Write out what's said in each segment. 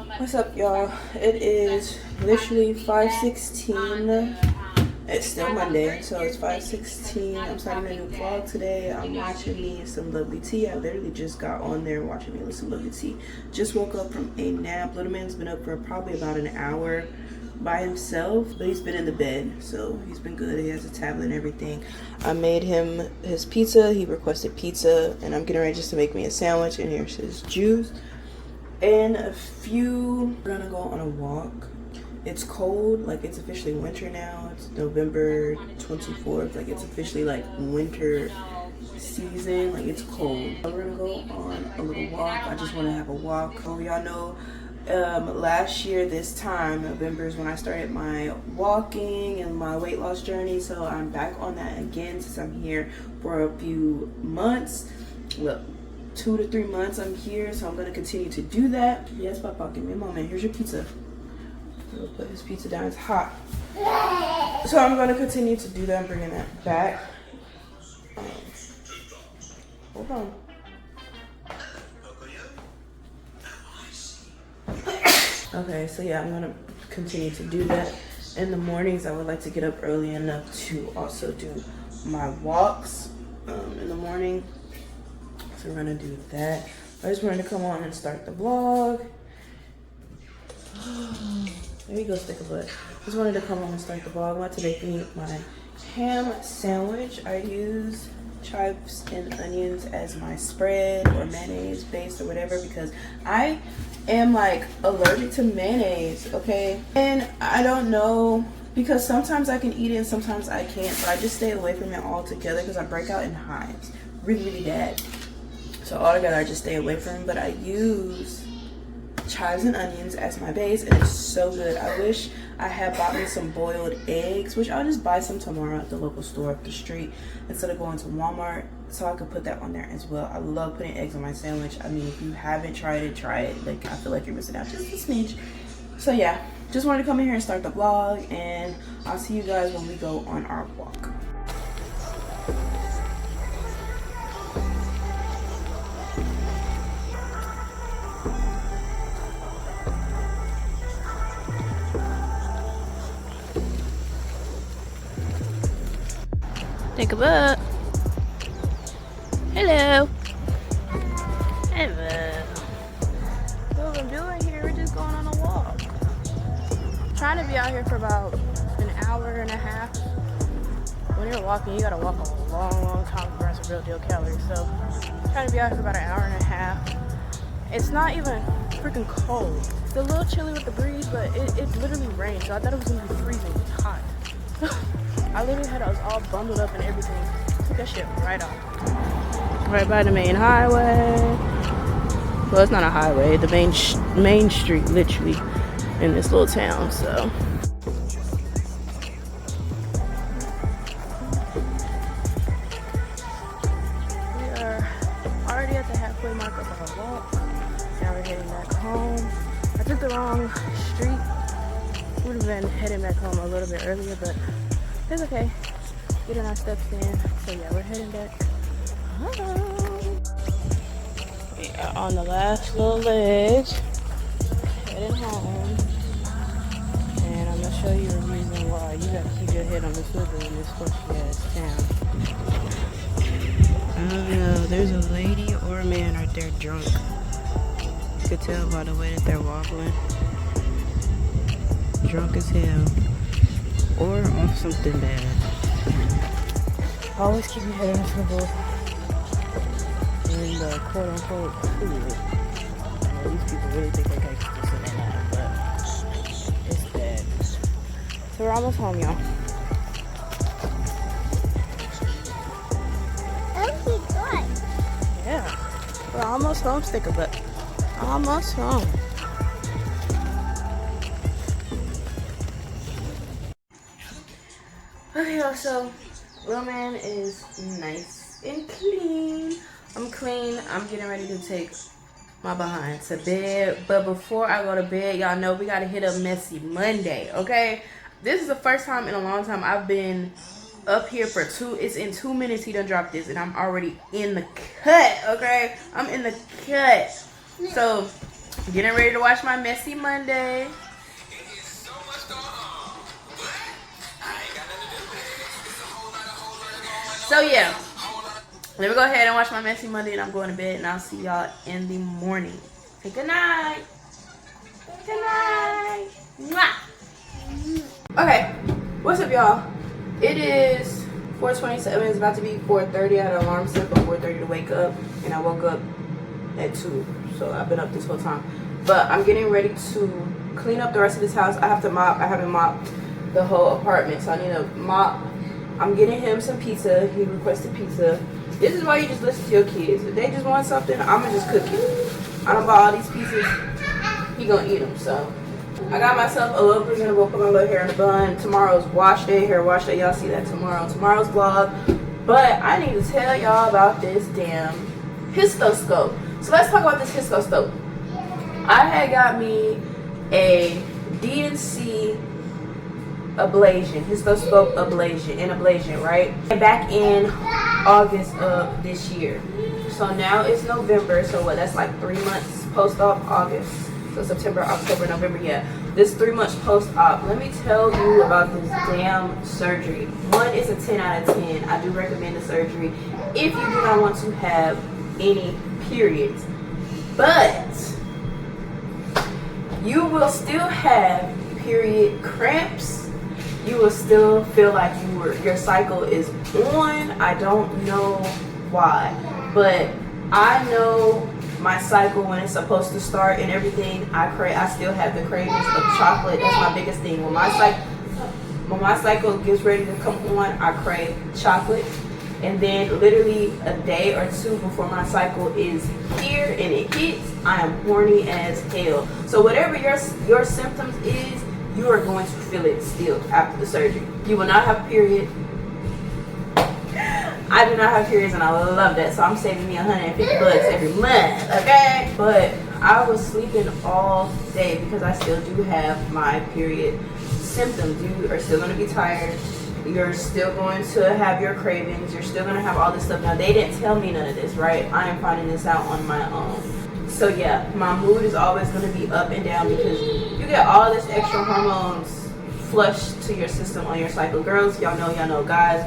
What's up, y'all? It is literally 5:16. It's still Monday, so it's 5:16. I'm starting a new vlog today. I'm watching me some lovely tea. I literally just got on there watching me with some lovely tea. Just woke up from a nap. Little man's been up for probably about an hour by himself, but he's been in the bed, so he's been good. He has a tablet and everything. I made him his pizza. He requested pizza, and I'm getting ready just to make me a sandwich. And here's his juice. In a few, we're gonna go on a walk. It's cold, like it's officially winter now. It's November 24th, like it's officially like winter season, like it's cold. We're gonna go on a little walk. I just wanna have a walk. Oh, y'all know, last year this time, November is when I started my walking and my weight loss journey. So I'm back on that again since I'm here for a few months. Look, 2 to 3 months I'm here, so I'm gonna continue to do that. Yes, Papa, give me a moment. Here's your pizza. We'll put this pizza down. It's hot. So I'm gonna continue to do that. I'm bringing that back. Hold on. Okay, so yeah, I'm gonna continue to do that. In the mornings, I would like to get up early enough to also do my walks in the morning. So we're gonna do that. I just wanted to come on and start the vlog. There you go, stick a butt. Just wanted to come on and start the vlog. I'm about to make me my ham sandwich. I use chives and onions as my spread or mayonnaise base or whatever because I am like allergic to mayonnaise, okay? And I don't know, because sometimes I can eat it and sometimes I can't, but I just stay away from it altogether because I break out in hives really, really bad. So altogether, I just stay away from them, but I use chives and onions as my base, and it's so good. I wish I had bought me some boiled eggs, which I'll just buy some tomorrow at the local store up the street instead of going to Walmart, so I could put that on there as well. I love putting eggs on my sandwich. I mean, if you haven't tried it, try it. Like, I feel like you're missing out just a smidge. So yeah, just wanted to come in here and start the vlog, and I'll see you guys when we go on our walk. Think about. Hello. Hello. What I'm doing here, we're just going on a walk. Trying to be out here for about an hour and a half. When you're walking, you gotta walk a long, long time to burn some real deal calories. So, trying to be out here for about an hour and a half. It's not even freaking cold. It's a little chilly with the breeze, but it literally rained, so I thought it was gonna be freezing. It's hot. I literally had us all bundled up and everything. Took that shit right off. Right by the main highway. Well, it's not a highway. The main street, literally, in this little town. So. We are already at the halfway mark of our walk. Now we're heading back home. I took the wrong street. Would have been heading back home a little bit earlier, but it's okay. Getting our steps in. So yeah, we're heading back home. We are on the last little ledge. Heading home. And I'm gonna show you a reason why you gotta keep your head on the swivel in this funky ass town. I don't know, there's a lady or a man right there drunk. You could tell by the way that they're wobbling. Drunk as hell. Or off something bad. Always keep your head on the swivel. And quote unquote cool. I know these people really think they can keep this in their life, but it's bad. So we're almost home, y'all. That'd be good. Yeah. We're almost home, sticker butt. Almost home. Okay, y'all, so little man is nice and clean. I'm clean. I'm getting ready to take my behind to bed. But before I go to bed, y'all know we gotta hit a messy Monday, okay? This is the first time in a long time I've been up here for it's in 2 minutes he done dropped this and I'm already in the cut, okay? I'm in the cut. So Getting ready to watch my Messy Monday. So yeah, let me go ahead and watch my Messy Monday, and I'm going to bed, and I'll see y'all in the morning. Say good night. Good night. Mwah. Okay, what's up, y'all? It is 4:27. It's about to be 4:30. I had an alarm set for 4:30 to wake up, and I woke up at 2. So I've been up this whole time. But I'm getting ready to clean up the rest of this house. I have to mop. I haven't mopped the whole apartment, so I need to mop. I'm getting him some pizza. He requested pizza. This is why you just listen to your kids. If they just want something, I'm gonna just cook it. I don't buy all these pieces. He gonna eat them. So I got myself a little presentable, put my little hair in a bun. Tomorrow's wash day, hair wash day. Y'all see that tomorrow's vlog. But I need to tell y'all about this damn histoscope. So let's talk about this histoscope. I had got me a DNC ablation, histoscope ablation, right? And back in August of this year. So now it's November, so what, that's like 3 months post-op. August, so September, October, November, yeah. This 3 months post-op. Let me tell you about this damn surgery. One, it's a 10 out of 10. I do recommend the surgery if you do not want to have any periods. But you will still have period cramps. You will still feel like your cycle is on. I don't know why, but I know my cycle when it's supposed to start and everything. I still have the cravings of chocolate. That's my biggest thing. When my cycle gets ready to come on, I crave chocolate. And then literally a day or two before my cycle is here and it hits, I am horny as hell. So whatever your symptoms is, you are going to feel it still after the surgery. You will not have a period. I do not have periods, and I love that. So I'm saving me $150 every month, okay? But I was sleeping all day because I still do have my period symptoms. You are still going to be tired. You're still going to have your cravings. You're still going to have all this stuff. Now, they didn't tell me none of this, right? I am finding this out on my own. So yeah, my mood is always going to be up and down because you get all this extra hormones flushed to your system on your cycle. Girls, y'all know. Guys,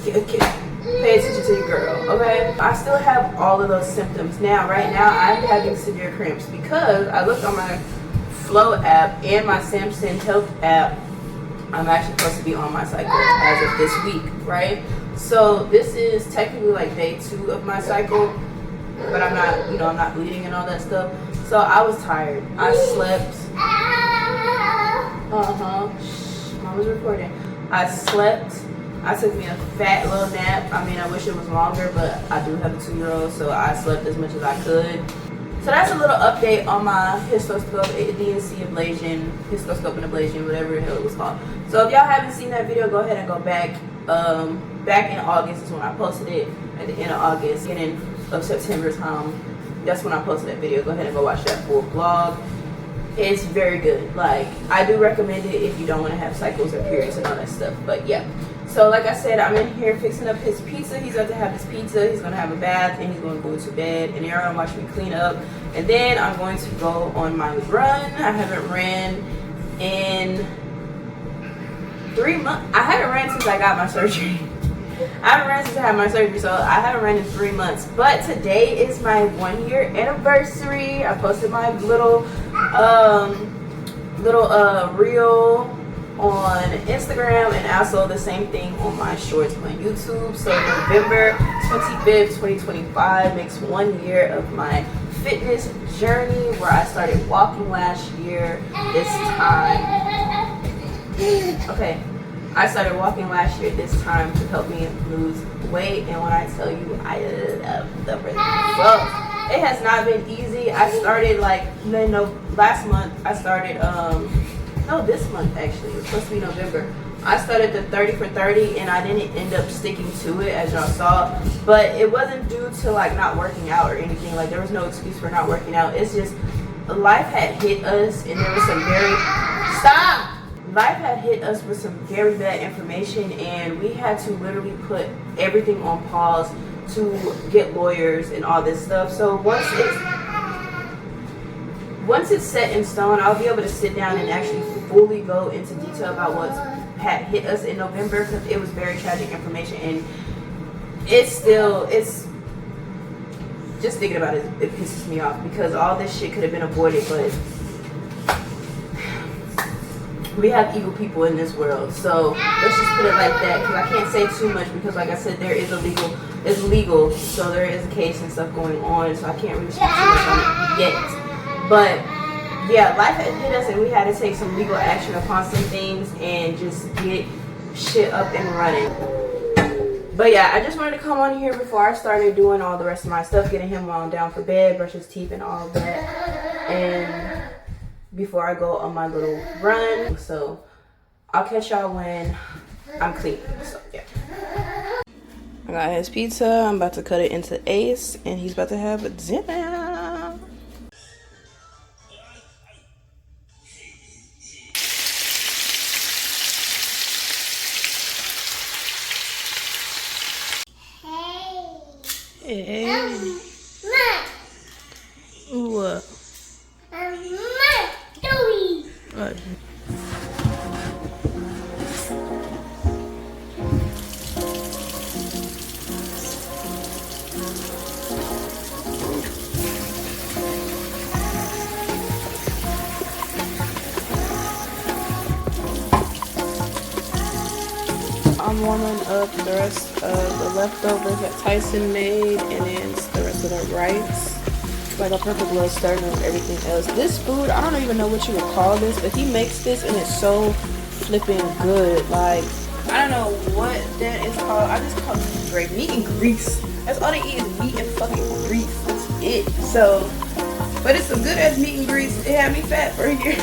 pay attention to your girl, okay? I still have all of those symptoms. Now, right now, I'm having severe cramps because I looked on my Flow app and my Samson Health app. I'm actually supposed to be on my cycle as of this week, right? So this is technically like day 2 of my cycle, but I'm not, I'm not bleeding and all that stuff. So I was tired. I slept. Mama's recording. I slept. I took me a fat little nap. I mean, I wish it was longer, but I do have a 2-year-old, so I slept as much as I could. So that's a little update on my histoscope, DNC ablation, histoscope and ablation, whatever the hell it was called. So if y'all haven't seen that video, go ahead and go back. Back in August is when I posted it, at the end of August, beginning of September time. That's when I posted that video. Go ahead and go watch that full vlog. It's very good. Like, I do recommend it if you don't want to have cycles or periods and all that stuff. But yeah. So like I said, I'm in here fixing up his pizza. He's going to have his pizza. He's going to have a bath, and he's going to go to bed. And they're going to watch me clean up. And then I'm going to go on my run. I haven't ran in 3 months. I haven't ran since I got my surgery. I haven't ran since I had my surgery, so I haven't ran in 3 months. But today is my 1-year anniversary. I posted my little reel on Instagram, and also the same thing on my shorts on YouTube. So November 25th, 2025 makes 1 year of my fitness journey, where I started walking last year this time. Okay, I started walking last year this time to help me lose weight, and when I tell you I love the results, it has not been easy. I started last month. I started this month actually. It was supposed to be November. I started the 30 for 30, and I didn't end up sticking to it, as y'all saw. But it wasn't due to not working out or anything. Like, there was no excuse for not working out. It's just life had hit us, and there was some life had hit us with some very bad information, and we had to literally put everything on pause to get lawyers and all this stuff. So once once it's set in stone, I'll be able to sit down and actually fully go into detail about what's had hit us in November, because it was very tragic information, and it's just thinking about it, it pisses me off, because all this shit could have been avoided, but we have evil people in this world. So let's just put it like that, because I can't say too much, because like I said, it's legal, so there is a case and stuff going on, so I can't really speak too much on it yet. But yeah, life had hit us and we had to take some legal action upon some things and just get shit up and running. But yeah, I just wanted to come on here before I started doing all the rest of my stuff, getting him wound down for bed, brush his teeth and all of that, and before I go on my little run. So I'll catch y'all when I'm clean. So yeah, I got his pizza. I'm about to cut it into Ace, and he's about to have a dinner. Hey. What? What? I'm warming up the rest of the leftovers that Tyson made, and then the rest of the rice. Like a perfect little stirring of everything else. This food, I don't even know what you would call this, but he makes this and it's so flipping good. Like, I don't know what that is called. I just call it great meat and grease. That's all they eat is meat and fucking grease. That's it. So, but it's some good ass meat and grease. It had me fat for a year.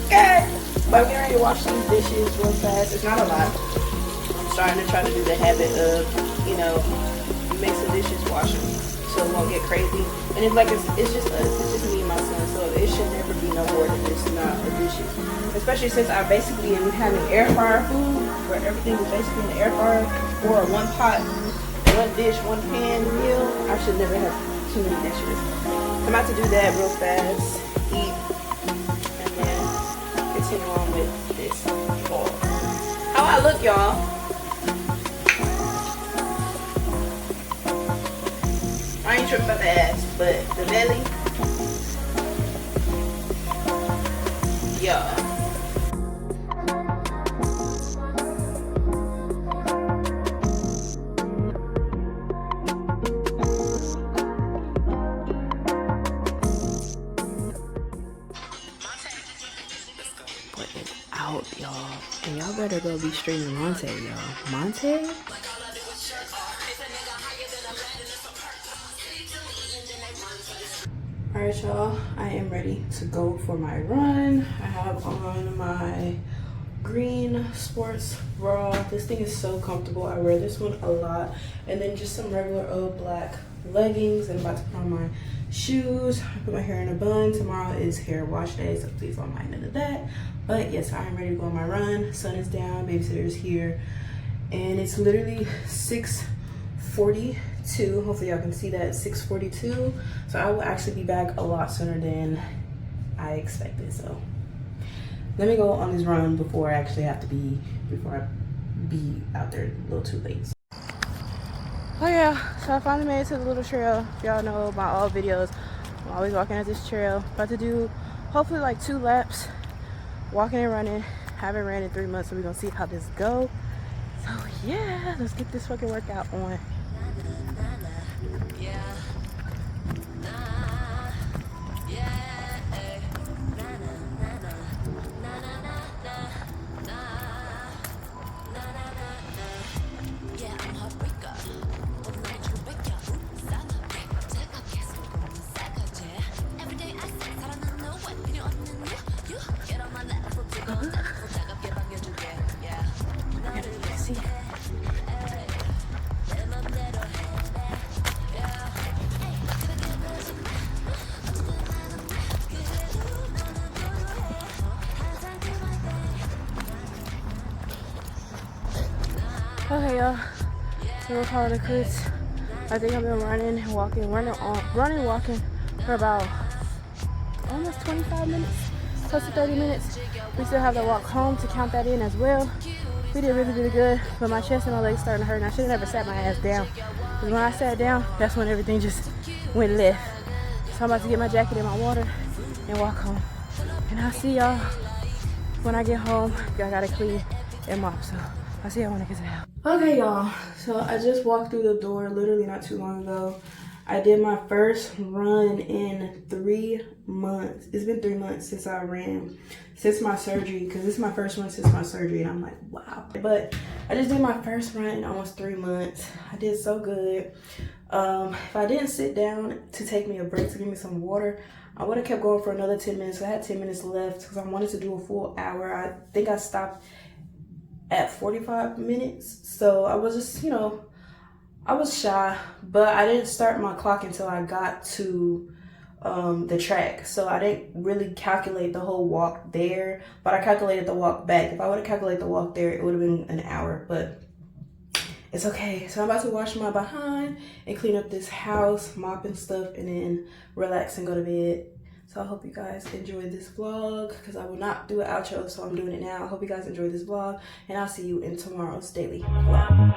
Okay. But we're ready to wash these dishes real fast. It's not a lot. I'm starting to try to do the habit of, you know, make some dishes, wash them, so it won't get crazy. And it's like it's just us. It's just me and my son. So it should never be no more than this amount of dishes. Especially since I basically am having air fryer food, where everything is basically in the air fryer, or a one pot, one dish, one pan meal. I should never have too many dishes. I'm about to do that real fast, eat, and then continue on with this haul. How I look, y'all? I ain't tripping about the ass, but the belly, yeah. Put it out, y'all. And y'all better go be streaming Monte, y'all. Monte? Alright, y'all, I am ready to go for my run. I have on my green sports bra. This thing is so comfortable. I wear this one a lot. And then just some regular old black leggings. And I'm about to put on my shoes. I put my hair in a bun. Tomorrow is hair wash day, so please don't mind none of that. But yes, I am ready to go on my run. Sun is down, babysitter is here. And it's literally 6:42. Hopefully y'all can see that, 6:42. So I will actually be back a lot sooner than I expected. So let me go on this run before I actually have to be out there a little too late. Oh yeah, so I finally made it to the little trail. If y'all know my old videos, I'm always walking at this trail. About to do hopefully like 2 laps, walking and running. Haven't ran in 3 months, so we're gonna see how this go. So yeah, let's get this fucking workout on. Okay, y'all, so we'll call it a quits. I think I've been running, walking for about almost 25 minutes, close to 30 minutes. We still have the walk home to count that in as well. We did really, really good, but my chest and my legs starting to hurt, and I should have never sat my ass down. Because when I sat down, that's when everything just went left. So I'm about to get my jacket and my water and walk home. And I'll see y'all when I get home. I gotta clean and mop, so I'll see y'all when I get to the house. Okay, y'all, so I just walked through the door literally not too long ago. I did my first run in 3 months. It's been 3 months since I ran, since my surgery, because this is my first one since my surgery, and I'm like, wow. But I just did my first run in almost 3 months. I did so good. If I didn't sit down to take me a break to give me some water, I would have kept going for another 10 minutes. I had 10 minutes left because I wanted to do a full hour. I think I stopped at 45 minutes. So I was just, you know, I was shy, but I didn't start my clock until I got to the track. So I didn't really calculate the whole walk there, but I calculated the walk back. If I would have calculated the walk there, it would have been an hour, but it's okay. So I'm about to wash my behind and clean up this house, mop and stuff, and then relax and go to bed. So I hope you guys enjoyed this vlog, because I will not do an outro, so I'm doing it now. I hope you guys enjoyed this vlog, and I'll see you in tomorrow's daily vlog.